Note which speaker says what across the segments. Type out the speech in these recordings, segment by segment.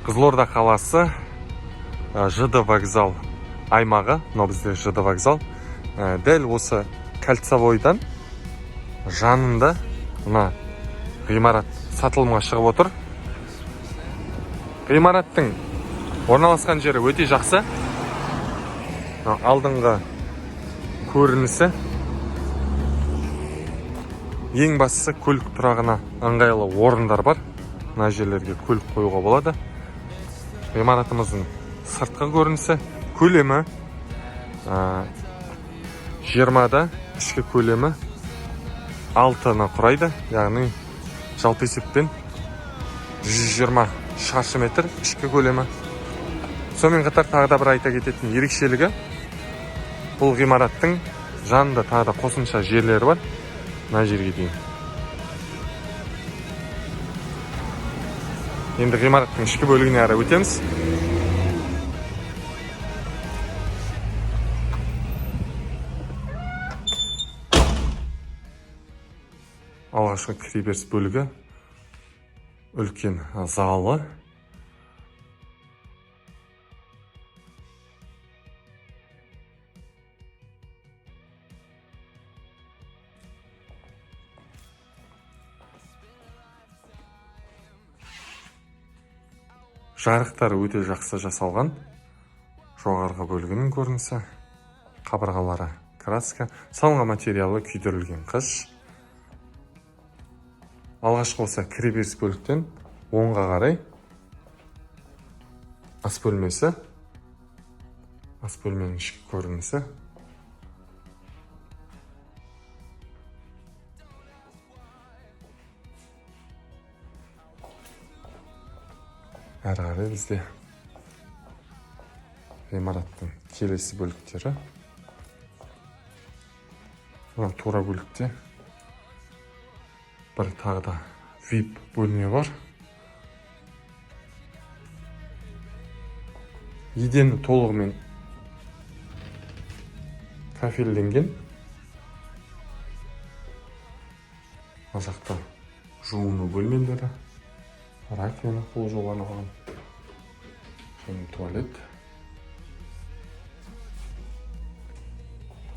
Speaker 1: Қызылорда қаласы ЖД вокзал аймағы, но бізде ЖД вокзал. Дәл осы Кольцевойдан жанында мына ғимарат сатылымға шығып отыр. Ғимараттың орналасқан жері өте жақсы. Алдыңғы көрінісі, ең бастысы көлік тұрағына ыңғайлы орындар бар. Мына жерлерге көлік қоюға болады. Ғимаратымыздың сыртқы көрінісі, көлемі 20-да, ішкі көлемі 6-ны құрайды. Яғни жалпы есеппен 120 шаршы метр ішкі көлемі. Сонымен қатар тағы да бір айта кететін ерекшелігі, бұл ғимараттың жанында тағы да қосымша жерлері бар. Мына жерге дейін. Енді ғимараттың ішкі бөлігіне әрі өтеміз. Алғашқы кіреберіс бөлігі үлкен залы. Жарықтары өте жақсы жасалған. Жоғарғы бөлігінің көрінісі, қабырғалары краска, салынған материалы күйдірілген қыш. Алғашқы болса кіреберіс бөліктен оңға қарай ас бөлмесі, ас бөлменің ішкі көрінісі. Әрі қарай бізде ғимараттың келесі бөліктері. Мына тура бөлікте бір тағы да VIP бөлме бар. Едені толығымен кафелленген. Мына жақта жуыну бөлмелері, раковина қол жуған алған, және туалет.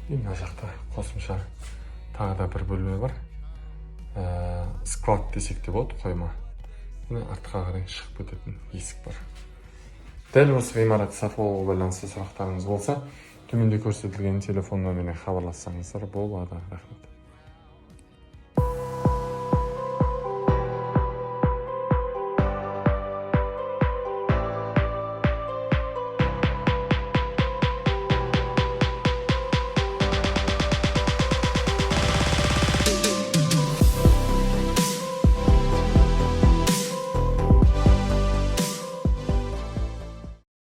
Speaker 1: Мына жақта қосымша тағы да бір бөлме бар. Склад десек те болады, қойма. Артқа қарай шығып өтетін есік бар. Дәл осы ғимарат сатып алуға байланысты сұрақтарыңыз болса, төменде көрсетілген телефон нөміріне хабарлассаңыздар болады. Рахмет.